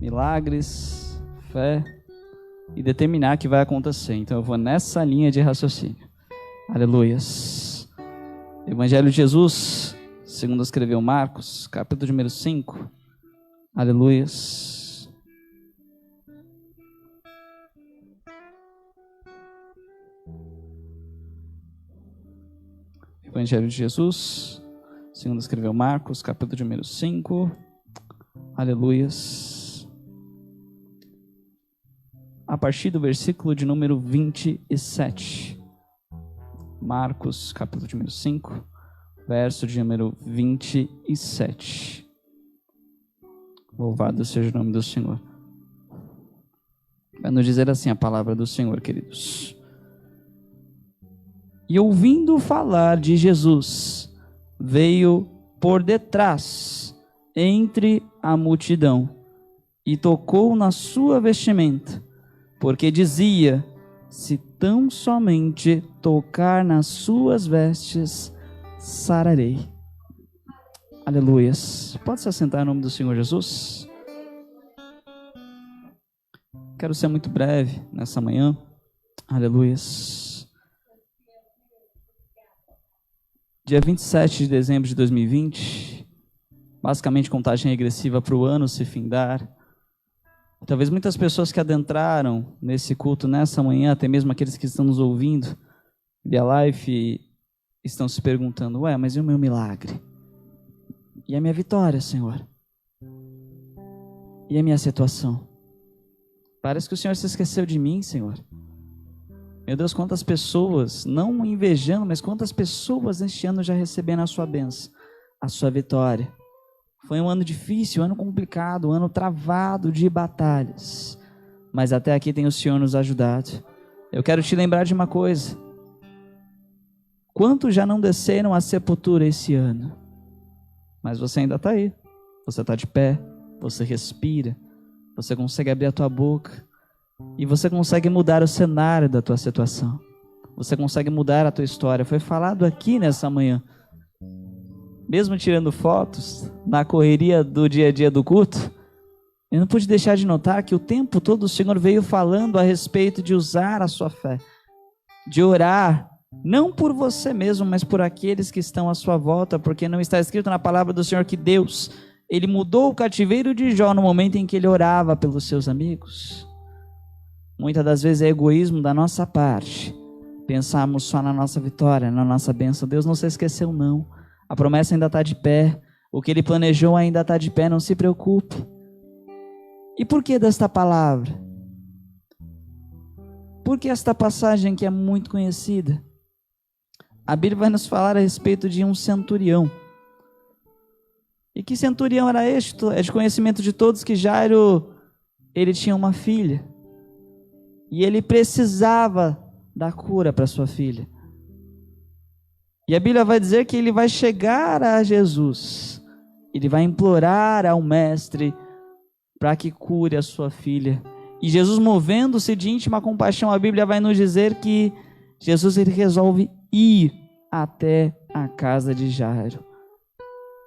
milagres, fé e determinar que vai acontecer. Então eu vou nessa linha de raciocínio. Aleluias. Evangelho de Jesus, segundo escreveu Marcos, capítulo número 5. Aleluias. Evangelho de Jesus, segundo escreveu Marcos, capítulo número 5. Aleluias. A partir do versículo de número 27. Marcos, capítulo número 5, verso de número 27. Louvado seja o nome do Senhor. Vai nos dizer assim a palavra do Senhor, queridos. E ouvindo falar de Jesus, veio por detrás, entre a multidão, e tocou na sua vestimenta, porque dizia: se tão somente tocar nas suas vestes, sararei. Aleluias. Pode se assentar em nome do Senhor Jesus? Quero ser muito breve nessa manhã. Aleluias. Dia 27 de dezembro de 2020, basicamente contagem regressiva para o ano se findar. Talvez muitas pessoas que adentraram nesse culto nessa manhã, até mesmo aqueles que estão nos ouvindo via live, estão se perguntando: ué, mas e o meu milagre? E a minha vitória, Senhor? E a minha situação? Parece que o Senhor se esqueceu de mim, Senhor. Meu Deus, quantas pessoas, não invejando, mas quantas pessoas neste ano já receberam a sua bênção, a sua vitória. Foi um ano difícil, um ano complicado, um ano travado de batalhas. Mas até aqui tem o Senhor nos ajudado. Eu quero te lembrar de uma coisa. Quantos já não desceram à sepultura esse ano? Mas você ainda está aí. Você está de pé, você respira, você consegue abrir a tua boca. E você consegue mudar o cenário da tua situação. Você consegue mudar a tua história. Foi falado aqui nessa manhã. Mesmo tirando fotos, na correria do dia a dia do culto, eu não pude deixar de notar que o tempo todo o Senhor veio falando a respeito de usar a sua fé. De orar, não por você mesmo, mas por aqueles que estão à sua volta. Porque não está escrito na palavra do Senhor que Deus, Ele mudou o cativeiro de Jó no momento em que ele orava pelos seus amigos. Muitas das vezes é egoísmo da nossa parte. Pensarmos só na nossa vitória, na nossa bênção. Deus não se esqueceu, não. A promessa ainda está de pé. O que Ele planejou ainda está de pé. Não se preocupe. E por que desta palavra? Por que esta passagem que é muito conhecida? A Bíblia vai nos falar a respeito de um centurião. E que centurião era este? É de conhecimento de todos que Jairo, ele tinha uma filha. E ele precisava da cura para sua filha. E a Bíblia vai dizer que ele vai chegar a Jesus. Ele vai implorar ao mestre para que cure a sua filha. E Jesus, movendo-se de íntima compaixão, a Bíblia vai nos dizer que Jesus, ele resolve ir até a casa de Jairo.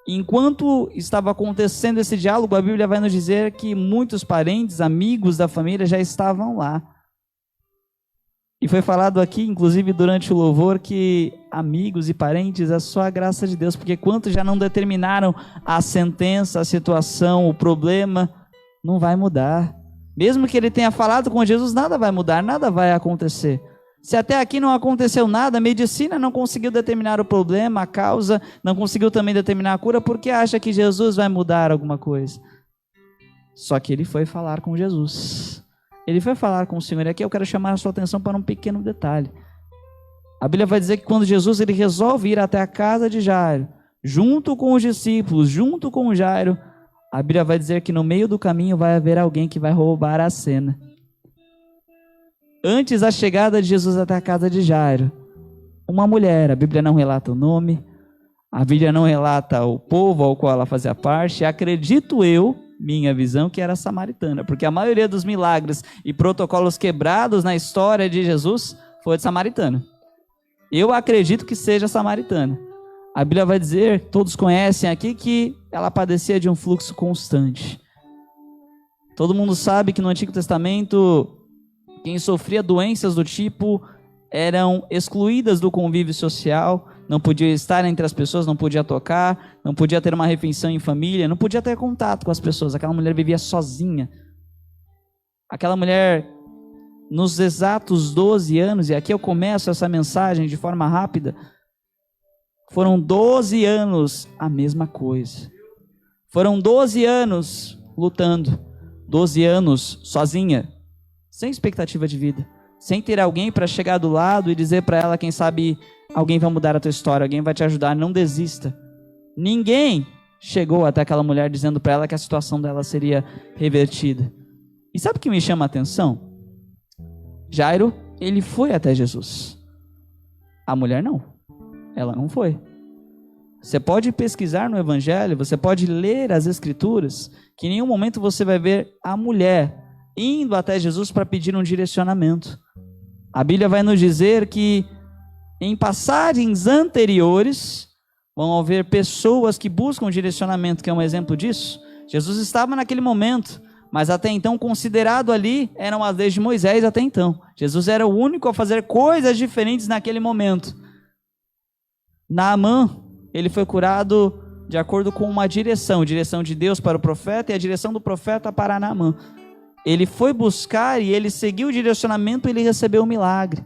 Enquanto estava acontecendo esse diálogo, a Bíblia vai nos dizer que muitos parentes, amigos da família já estavam lá. E foi falado aqui, inclusive durante o louvor, que amigos e parentes é só a graça de Deus, porque quantos já não determinaram a sentença, a situação, o problema, não vai mudar. Mesmo que ele tenha falado com Jesus, nada vai mudar, nada vai acontecer. Se até aqui não aconteceu nada, a medicina não conseguiu determinar o problema, a causa, não conseguiu também determinar a cura, porque acha que Jesus vai mudar alguma coisa. Só que ele foi falar com Jesus. Ele foi falar com o Senhor. E aqui eu quero chamar a sua atenção para um pequeno detalhe. A Bíblia vai dizer que quando Jesus ele resolve ir até a casa de Jairo, junto com os discípulos, junto com Jairo, a Bíblia vai dizer que no meio do caminho vai haver alguém que vai roubar a cena. Antes da chegada de Jesus até a casa de Jairo, uma mulher, a Bíblia não relata o nome, a Bíblia não relata o povo ao qual ela fazia parte, acredito eu, minha visão, que era samaritana, porque a maioria dos milagres e protocolos quebrados na história de Jesus foi de samaritana. Eu acredito que seja samaritana. A Bíblia vai dizer, todos conhecem aqui, que ela padecia de um fluxo constante. Todo mundo sabe que no Antigo Testamento, quem sofria doenças do tipo eram excluídas do convívio social, não podia estar entre as pessoas, não podia tocar, não podia ter uma refeição em família, não podia ter contato com as pessoas. Aquela mulher vivia sozinha. Aquela mulher, nos exatos 12 anos, e aqui eu começo essa mensagem de forma rápida, foram 12 anos a mesma coisa. Foram 12 anos lutando, 12 anos sozinha, sem expectativa de vida, sem ter alguém para chegar do lado e dizer para ela, quem sabe alguém vai mudar a tua história, alguém vai te ajudar, não desista. Ninguém chegou até aquela mulher dizendo para ela que a situação dela seria revertida. E sabe o que me chama a atenção? Jairo, ele foi até Jesus. A mulher não. Ela não foi. Você pode pesquisar no Evangelho, você pode ler as Escrituras, que em nenhum momento você vai ver a mulher indo até Jesus para pedir um direcionamento. A Bíblia vai nos dizer que em passagens anteriores vão haver pessoas que buscam direcionamento, que é um exemplo disso. Jesus estava naquele momento, mas até então considerado ali eram as leis de Moisés até então. Jesus era o único a fazer coisas diferentes naquele momento. Naamã, ele foi curado de acordo com uma direção de Deus para o profeta e a direção do profeta para Naamã. Ele foi buscar e ele seguiu o direcionamento e ele recebeu o milagre.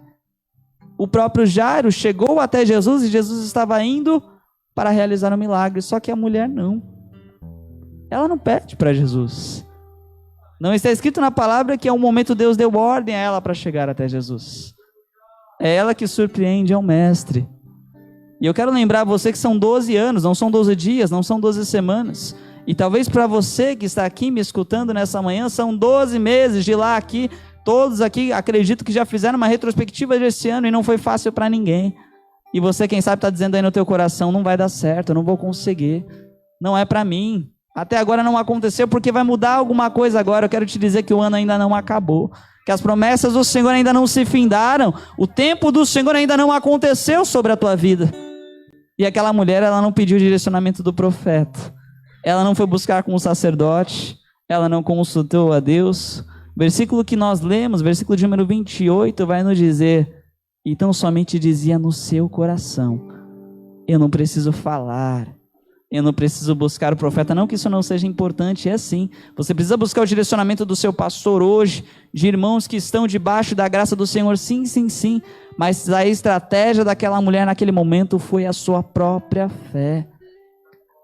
O próprio Jairo chegou até Jesus e Jesus estava indo para realizar o milagre, só que a mulher não. Ela não pede para Jesus. Não está escrito na palavra que a um momento Deus deu ordem a ela para chegar até Jesus. É ela que surpreende ao mestre. E eu quero lembrar você que são 12 anos, não são 12 dias, não são 12 semanas. E talvez para você que está aqui me escutando nessa manhã, são 12 meses de lá aqui. Todos aqui acredito que já fizeram uma retrospectiva desse ano e não foi fácil para ninguém. E você, quem sabe, está dizendo aí no teu coração, não vai dar certo, eu não vou conseguir. Não é para mim. Até agora não aconteceu porque vai mudar alguma coisa agora. Eu quero te dizer que o ano ainda não acabou. Que as promessas do Senhor ainda não se findaram. O tempo do Senhor ainda não aconteceu sobre a tua vida. E aquela mulher, ela não pediu o direcionamento do profeta. Ela não foi buscar com o sacerdote. Ela não consultou a Deus. O versículo que nós lemos, versículo de número 28, vai nos dizer: então somente dizia no seu coração, eu não preciso falar, eu não preciso buscar o profeta. Não que isso não seja importante, é sim. Você precisa buscar o direcionamento do seu pastor hoje, de irmãos que estão debaixo da graça do Senhor, sim, sim, sim. Mas a estratégia daquela mulher naquele momento foi a sua própria fé.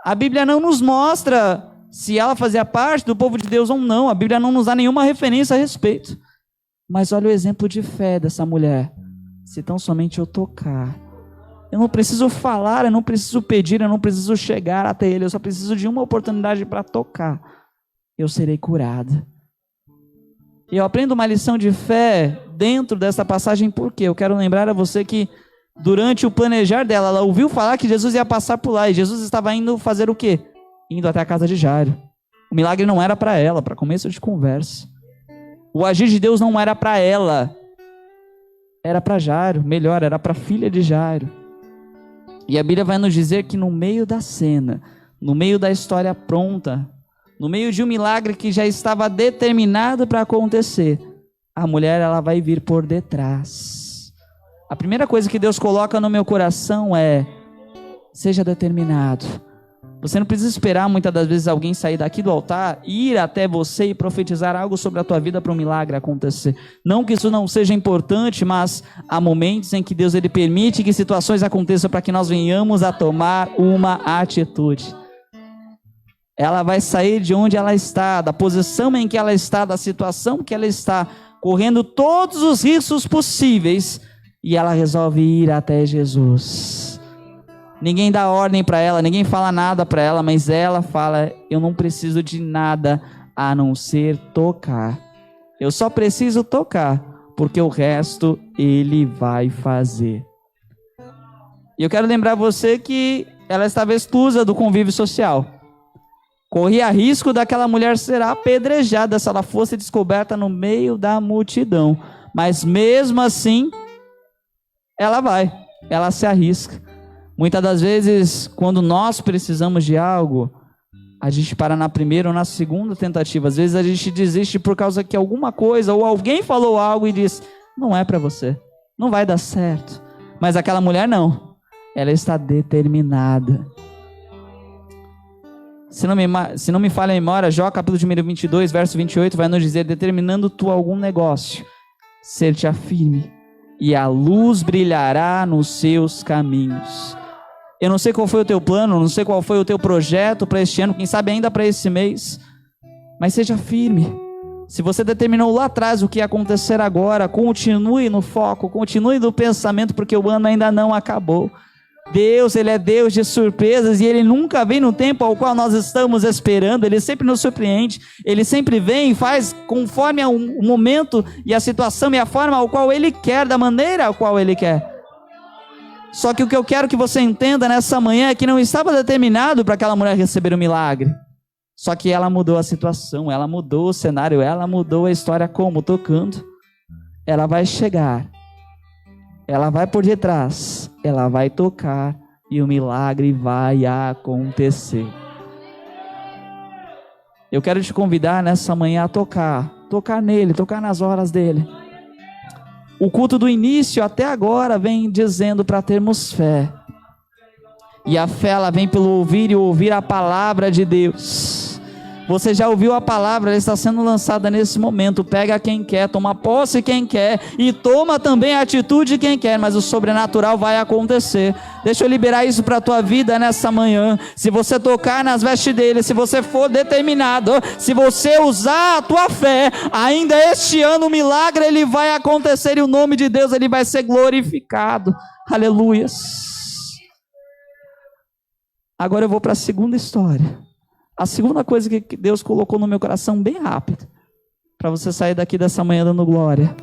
A Bíblia não nos mostra se ela fazia parte do povo de Deus ou não. A Bíblia não nos dá nenhuma referência a respeito. Mas olha o exemplo de fé dessa mulher. Se tão somente eu tocar, eu não preciso falar, eu não preciso pedir, eu não preciso chegar até ele, eu só preciso de uma oportunidade para tocar, eu serei curada. E eu aprendo uma lição de fé dentro dessa passagem, porque eu quero lembrar a você que durante o planejar dela, ela ouviu falar que Jesus ia passar por lá, e Jesus estava indo fazer o quê? Indo até a casa de Jairo. O milagre não era para ela, para começo de conversa. O agir de Deus não era para ela, era para Jairo, melhor, era para a filha de Jairo. E a Bíblia vai nos dizer que no meio da cena, no meio da história pronta, no meio de um milagre que já estava determinado para acontecer, a mulher, ela vai vir por detrás. A primeira coisa que Deus coloca no meu coração é: seja determinado. Você não precisa esperar muitas das vezes alguém sair daqui do altar, ir até você e profetizar algo sobre a tua vida para um milagre acontecer. Não que isso não seja importante, mas há momentos em que Deus ele permite que situações aconteçam para que nós venhamos a tomar uma atitude. Ela vai sair de onde ela está, da posição em que ela está, da situação que ela está, correndo todos os riscos possíveis, e ela resolve ir até Jesus. Ninguém dá ordem para ela, ninguém fala nada para ela, mas ela fala: eu não preciso de nada a não ser tocar. Eu só preciso tocar, porque o resto ele vai fazer. E eu quero lembrar você que ela estava exclusa do convívio social. Corria risco daquela mulher ser apedrejada se ela fosse descoberta no meio da multidão. Mas mesmo assim, ela se arrisca. Muitas das vezes, quando nós precisamos de algo, a gente para na primeira ou na segunda tentativa. Às vezes a gente desiste por causa que alguma coisa ou alguém falou algo e diz, não é para você, não vai dar certo. Mas aquela mulher não, ela está determinada. Se não me falha a memória, Jó capítulo de número 22, verso 28, vai nos dizer, determinando tu algum negócio, ser-te-á firme, e a luz brilhará nos seus caminhos. Eu não sei qual foi o teu plano, não sei qual foi o teu projeto para este ano, quem sabe ainda para esse mês, mas seja firme. Se você determinou lá atrás o que ia acontecer agora, continue no foco, continue no pensamento, porque o ano ainda não acabou. Deus, Ele é Deus de surpresas e Ele nunca vem no tempo ao qual nós estamos esperando. Ele sempre nos surpreende, Ele sempre vem e faz conforme o momento e a situação e a forma ao qual Ele quer, da maneira ao qual Ele quer. Só que o que eu quero que você entenda nessa manhã é que não estava determinado para aquela mulher receber o milagre. Só que ela mudou a situação, ela mudou o cenário, ela mudou a história como? Tocando. Ela vai chegar, ela vai por detrás, ela vai tocar e o milagre vai acontecer. Eu quero te convidar nessa manhã a tocar nele, tocar nas horas dele. O culto do início até agora vem dizendo para termos fé. E a fé ela vem pelo ouvir e ouvir a palavra de Deus. Você já ouviu a palavra, ela está sendo lançada nesse momento. Pega quem quer, toma posse quem quer e toma também a atitude quem quer, mas o sobrenatural vai acontecer. Deixa eu liberar isso para a tua vida nessa manhã. Se você tocar nas vestes dele, se você for determinado, se você usar a tua fé, ainda este ano o milagre ele vai acontecer e o nome de Deus ele vai ser glorificado. Aleluias. Agora eu vou para a segunda história. A segunda coisa que Deus colocou no meu coração bem rápido, para você sair daqui dessa manhã dando glória.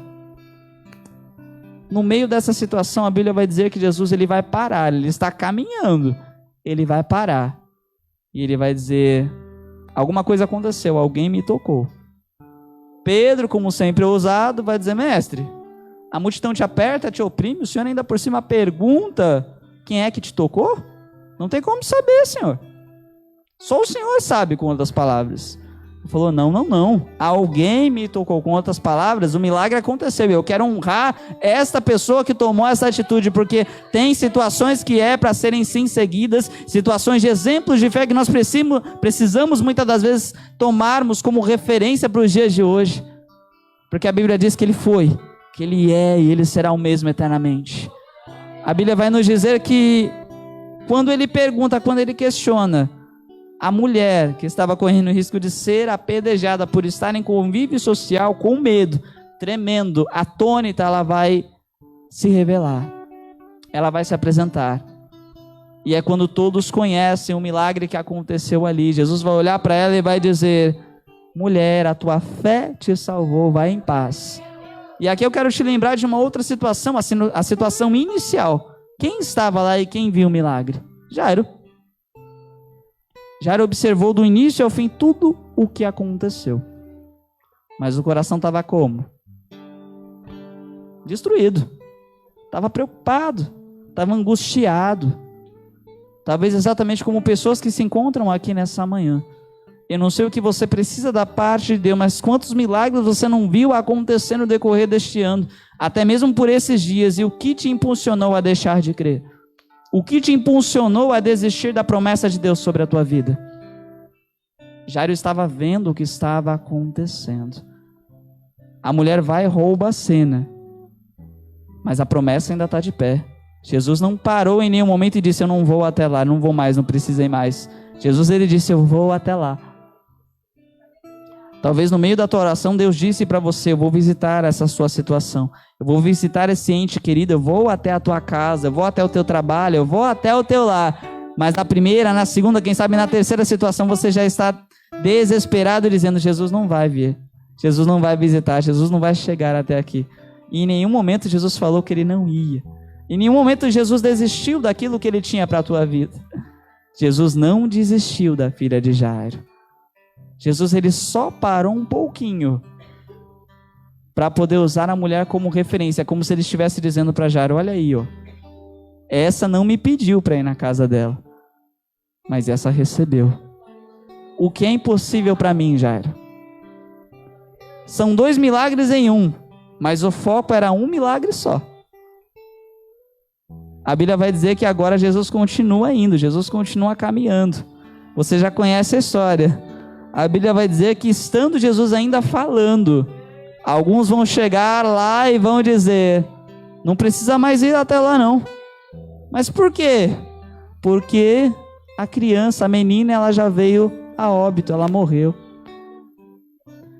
No meio dessa situação, a Bíblia vai dizer que Jesus ele vai parar, ele está caminhando, ele vai parar. E ele vai dizer, alguma coisa aconteceu, alguém me tocou. Pedro, como sempre ousado, vai dizer, mestre, a multidão te aperta, te oprime, o Senhor ainda por cima pergunta, quem é que te tocou? Não tem como saber, Senhor. Só o Senhor sabe, com outras palavras. Ele falou, não. Alguém me tocou, com outras palavras, o milagre aconteceu. Eu quero honrar esta pessoa que tomou essa atitude, porque tem situações que é para serem sim seguidas, situações de exemplos de fé que nós precisamos muitas das vezes tomarmos como referência para os dias de hoje. Porque a Bíblia diz que Ele foi, que Ele é e Ele será o mesmo eternamente. A Bíblia vai nos dizer que quando Ele pergunta, quando Ele questiona, a mulher que estava correndo o risco de ser apedrejada por estar em convívio social com medo, tremendo, atônita, ela vai se revelar. Ela vai se apresentar. E é quando todos conhecem o milagre que aconteceu ali. Jesus vai olhar para ela e vai dizer, mulher, a tua fé te salvou, vai em paz. E aqui eu quero te lembrar de uma outra situação, a situação inicial. Quem estava lá e quem viu o milagre? Jairo. Jairo observou do início ao fim tudo o que aconteceu. Mas o coração estava como? Destruído. Estava preocupado. Estava angustiado. Talvez exatamente como pessoas que se encontram aqui nessa manhã. Eu não sei o que você precisa da parte de Deus, mas quantos milagres você não viu acontecer no decorrer deste ano, até mesmo por esses dias, e o que te impulsionou a deixar de crer? O que te impulsionou a desistir da promessa de Deus sobre a tua vida? Jairo estava vendo o que estava acontecendo. A mulher vai e rouba a cena, mas a promessa ainda está de pé. Jesus não parou em nenhum momento e disse, eu não vou até lá, não vou mais, não precisei mais. Jesus ele disse, eu vou até lá. Talvez no meio da tua oração Deus disse para você, eu vou visitar essa sua situação, eu vou visitar esse ente querido, eu vou até a tua casa, eu vou até o teu trabalho, eu vou até o teu lar. Mas na primeira, na segunda, quem sabe na terceira situação você já está desesperado dizendo, Jesus não vai vir, Jesus não vai visitar, Jesus não vai chegar até aqui. E em nenhum momento Jesus falou que ele não ia. Em nenhum momento Jesus desistiu daquilo que ele tinha para a tua vida. Jesus não desistiu da filha de Jairo. Jesus ele só parou um pouquinho para poder usar a mulher como referência, como se ele estivesse dizendo para Jairo, olha aí, ó, essa não me pediu para ir na casa dela, mas essa recebeu. o que é impossível para mim, Jairo? São 2 milagres em um, mas o foco era um milagre só. A Bíblia vai dizer que agora Jesus continua indo, Jesus continua caminhando. Você já conhece a história. A Bíblia vai dizer que estando Jesus ainda falando, alguns vão chegar lá e vão dizer: não precisa mais ir até lá não. Mas por quê? Porque a criança, a menina, ela já veio a óbito, ela morreu.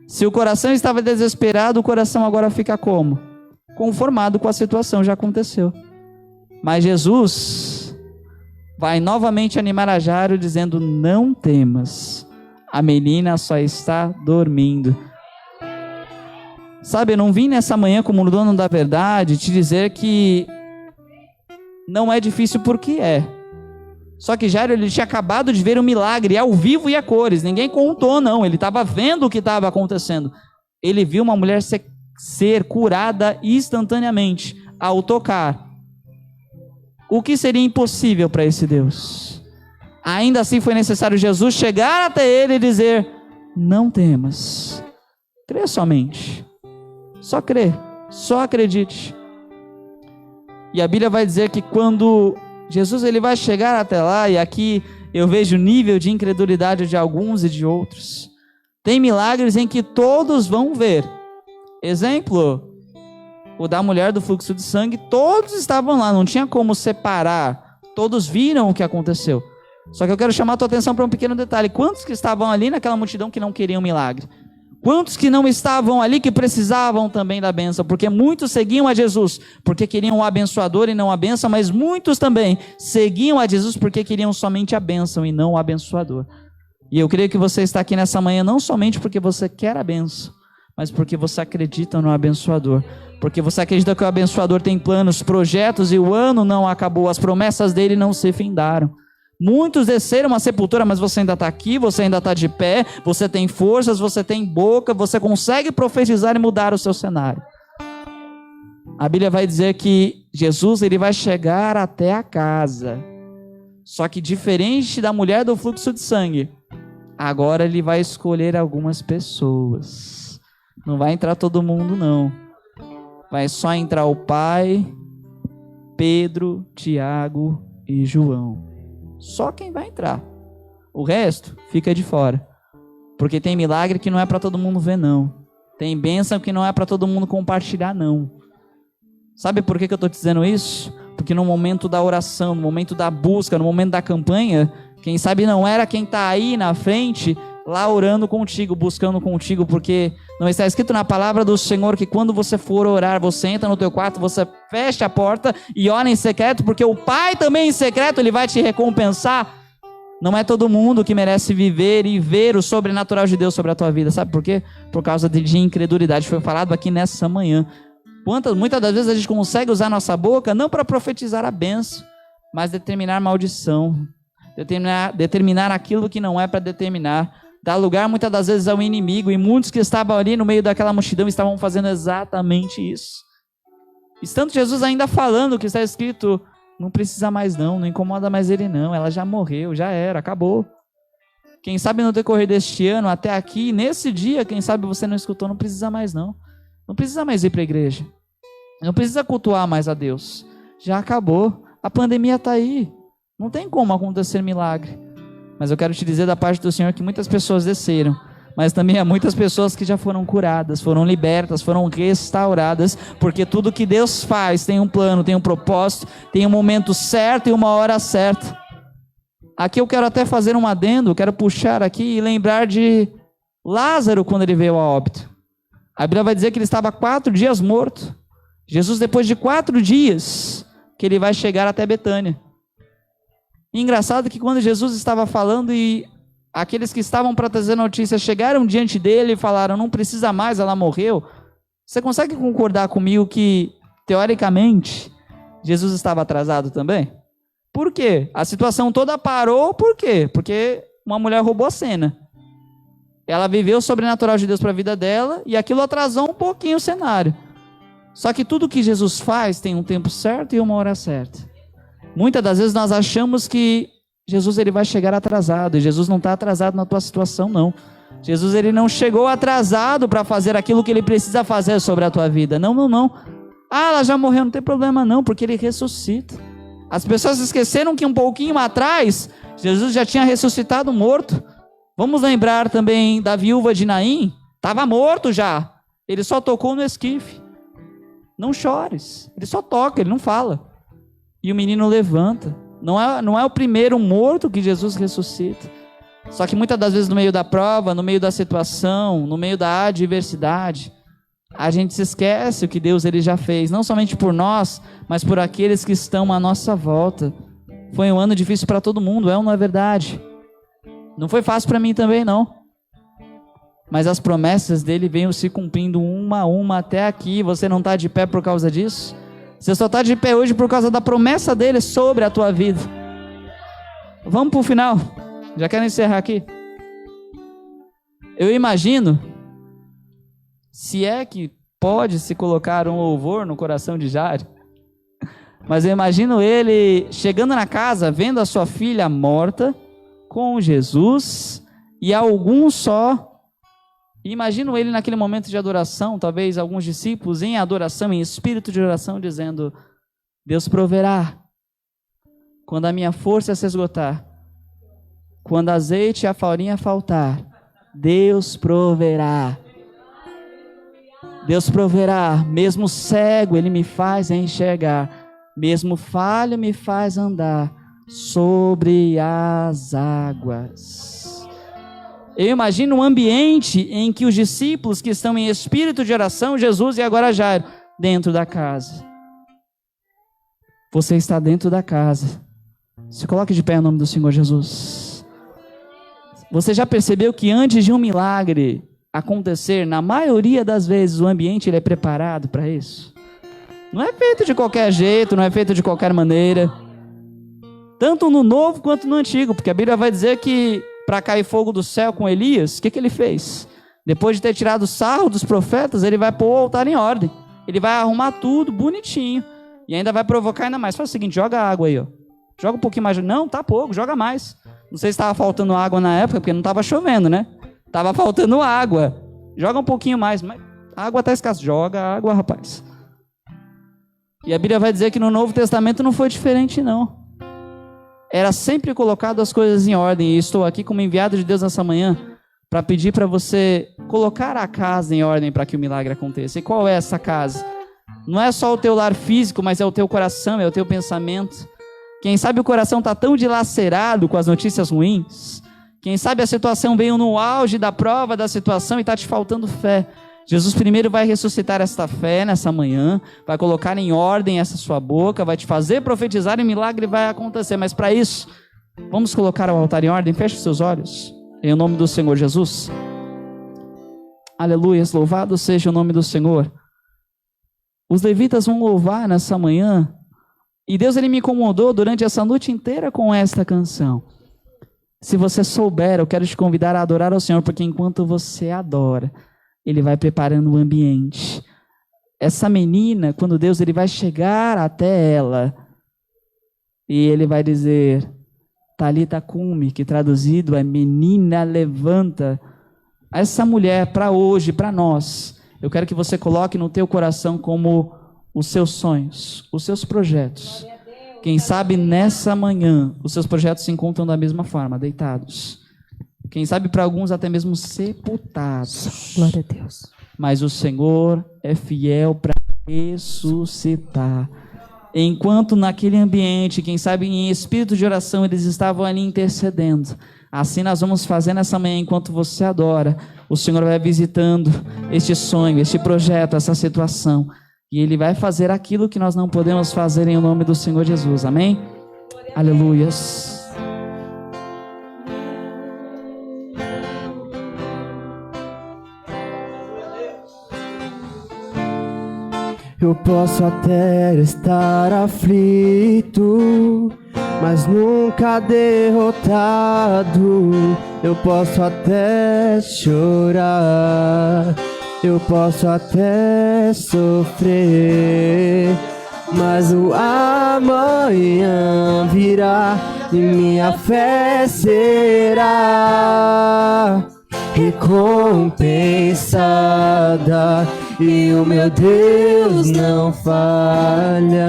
Se o coração estava desesperado, o coração agora fica como? Conformado com a situação, já aconteceu. Mas Jesus vai novamente animar a Jairo dizendo: não temas, a menina só está dormindo. Sabe, eu não vim nessa manhã como dono da verdade te dizer que não é difícil, porque é. Só que Jairo, ele tinha acabado de ver um milagre ao vivo e a cores. Ninguém contou não, ele estava vendo o que estava acontecendo. Ele viu uma mulher ser curada instantaneamente ao tocar. O que seria impossível para esse Deus? Ainda assim foi necessário Jesus chegar até ele e dizer: não temas, crê somente, só crê, só acredite. E a Bíblia vai dizer que quando Jesus ele vai chegar até lá, e aqui eu vejo o nível de incredulidade de alguns e de outros. Tem milagres em que todos vão ver. Exemplo, o da mulher do fluxo de sangue, todos estavam lá, não tinha como separar, todos viram o que aconteceu. Só que eu quero chamar a tua atenção para um pequeno detalhe: quantos que estavam ali naquela multidão que não queriam milagre? Quantos que não estavam ali que precisavam também da bênção? Porque muitos seguiam a Jesus porque queriam o abençoador e não a bênção, mas muitos também seguiam a Jesus porque queriam somente a bênção e não o abençoador. E eu creio que você está aqui nessa manhã não somente porque você quer a bênção, mas porque você acredita no abençoador. Porque você acredita que o abençoador tem planos, projetos, e o ano não acabou, as promessas dele não se findaram. Muitos desceram a sepultura, mas você ainda está aqui, você ainda está de pé, você tem forças, você tem boca, você consegue profetizar e mudar o seu cenário. A Bíblia vai dizer que Jesus ele vai chegar até a casa. Só que diferente da mulher do fluxo de sangue, agora ele vai escolher algumas pessoas. Não vai entrar todo mundo não. Vai só entrar o pai, Pedro, Tiago e João. Só quem vai entrar. O resto fica de fora. Porque tem milagre que não é para todo mundo ver não. Tem bênção que não é para todo mundo compartilhar não. Sabe por que eu estou dizendo isso? Porque no momento da oração, no momento da busca, no momento da campanha, quem sabe não era quem está aí na frente, lá orando contigo, buscando contigo, porque não está escrito na palavra do Senhor que quando você for orar, você entra no teu quarto, você fecha a porta e ora em secreto, porque o Pai também em secreto, ele vai te recompensar. Não é todo mundo que merece viver e ver o sobrenatural de Deus sobre a tua vida. Sabe por quê? Por causa de incredulidade. Foi falado aqui nessa manhã. Muitas das vezes a gente consegue usar nossa boca não para profetizar a bênção, mas determinar maldição, determinar aquilo que não é para determinar, dar lugar muitas das vezes ao inimigo, e muitos que estavam ali no meio daquela multidão estavam fazendo exatamente isso. Estando Jesus ainda falando o que está escrito: não precisa mais não incomoda mais ele não, ela já morreu, já era, acabou. Quem sabe no decorrer deste ano, até aqui, nesse dia, quem sabe você não escutou: não precisa mais não precisa mais ir para a igreja, não precisa cultuar mais a Deus, já acabou, a pandemia está aí, não tem como acontecer milagre. Mas eu quero te dizer da parte do Senhor que muitas pessoas desceram, mas também há muitas pessoas que já foram curadas, foram libertas, foram restauradas, porque tudo que Deus faz tem um plano, tem um propósito, tem um momento certo e uma hora certa. Aqui eu quero até fazer um adendo, quero puxar aqui e lembrar de Lázaro quando ele veio a óbito. A Bíblia vai dizer que ele estava 4 dias morto. Jesus, depois de 4 dias, que ele vai chegar até Betânia. E engraçado que quando Jesus estava falando e aqueles que estavam para trazer notícia chegaram diante dele e falaram: não precisa mais, ela morreu. Você consegue concordar comigo que, teoricamente, Jesus estava atrasado também? Por quê? A situação toda parou, por quê? Porque uma mulher roubou a cena. Ela viveu o sobrenatural de Deus para a vida dela e aquilo atrasou um pouquinho o cenário. Só que tudo que Jesus faz tem um tempo certo e uma hora certa. Muitas das vezes nós achamos que Jesus ele vai chegar atrasado, e Jesus não está atrasado na tua situação, não. Jesus ele não chegou atrasado para fazer aquilo que ele precisa fazer sobre a tua vida. Não, não, não. Ah, ela já morreu, não tem problema não, porque ele ressuscita. As pessoas esqueceram que um pouquinho atrás, Jesus já tinha ressuscitado morto. Vamos lembrar também da viúva de Naim, estava morto já. Ele só tocou no esquife. Não chores, ele só toca, ele não fala. E o menino levanta. Não é o primeiro morto que Jesus ressuscita. Só que muitas das vezes no meio da prova, no meio da situação, no meio da adversidade, a gente se esquece o que Deus ele já fez, não somente por nós, mas por aqueles que estão à nossa volta. Foi um ano difícil para todo mundo, é ou não é verdade? Não foi fácil para mim também, não. Mas as promessas dele vêm se cumprindo uma a uma até aqui. Você não está de pé por causa disso? Você só está de pé hoje por causa da promessa dele sobre a tua vida. Vamos para o final. Já quero encerrar aqui. Eu imagino, se é que pode se colocar um louvor no coração de Jairo, mas eu imagino ele chegando na casa, vendo a sua filha morta, com Jesus, e alguns só. E imagino ele naquele momento de adoração, talvez alguns discípulos em adoração, em espírito de oração, dizendo: Deus proverá quando a minha força se esgotar, quando azeite e a farinha faltar, Deus proverá. Deus proverá, mesmo cego ele me faz enxergar, mesmo falho me faz andar sobre as águas. Eu imagino um ambiente em que os discípulos que estão em espírito de oração, Jesus e agora Jairo, dentro da casa. Você está dentro da casa. Se coloque de pé em nome do Senhor Jesus. Você já percebeu que antes de um milagre acontecer, na maioria das vezes o ambiente ele é preparado para isso? Não é feito de qualquer jeito, não é feito de qualquer maneira. Tanto no novo quanto no antigo, porque a Bíblia vai dizer que para cair fogo do céu com Elias, o que ele fez? Depois de ter tirado o sarro dos profetas, ele vai pôr o altar em ordem. Ele vai arrumar tudo bonitinho. E ainda vai provocar ainda mais. Faz o seguinte, joga água aí, ó. Joga um pouquinho mais. Não, tá pouco, joga mais. Não sei se estava faltando água na época, porque não estava chovendo, né? Estava faltando água. Joga um pouquinho mais. Mas a água está escassa. Joga água, rapaz. E a Bíblia vai dizer que no Novo Testamento não foi diferente, não. Era sempre colocado as coisas em ordem. E estou aqui como enviado de Deus nessa manhã para pedir para você colocar a casa em ordem para que o milagre aconteça. E qual é essa casa? Não é só o teu lar físico, mas é o teu coração, é o teu pensamento. Quem sabe o coração está tão dilacerado com as notícias ruins. Quem sabe a situação veio no auge da prova da situação e está te faltando fé. Jesus primeiro vai ressuscitar esta fé nessa manhã, vai colocar em ordem essa sua boca, vai te fazer profetizar e o milagre vai acontecer. Mas para isso, vamos colocar o altar em ordem. Feche os seus olhos, em nome do Senhor Jesus. Aleluia, louvado seja o nome do Senhor. Os levitas vão louvar nessa manhã, e Deus ele me incomodou durante essa noite inteira com esta canção. Se você souber, eu quero te convidar a adorar ao Senhor, porque enquanto você adora, Ele vai preparando o ambiente. Essa menina, quando Deus ele vai chegar até ela, e Ele vai dizer, Talita cumi, que traduzido é menina levanta. Essa mulher, para hoje, para nós, eu quero que você coloque no teu coração como os seus sonhos, os seus projetos. Quem sabe nessa manhã, os seus projetos se encontram da mesma forma, deitados. Quem sabe para alguns até mesmo sepultados. Glória a Deus. Mas o Senhor é fiel para ressuscitar. Enquanto naquele ambiente, quem sabe em espírito de oração, eles estavam ali intercedendo. Assim nós vamos fazer nessa manhã, enquanto você adora. O Senhor vai visitando este sonho, este projeto, essa situação. E Ele vai fazer aquilo que nós não podemos fazer em nome do Senhor Jesus. Amém? Aleluias. Eu posso até estar aflito, mas nunca derrotado. Eu posso até chorar, eu posso até sofrer, mas o amanhã virá. e minha fé será recompensada, e o meu Deus não falha.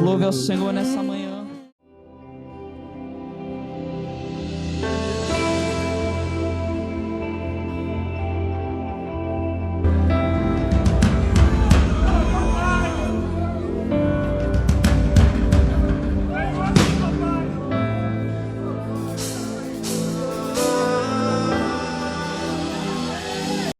Louve ao Senhor nessa manhã.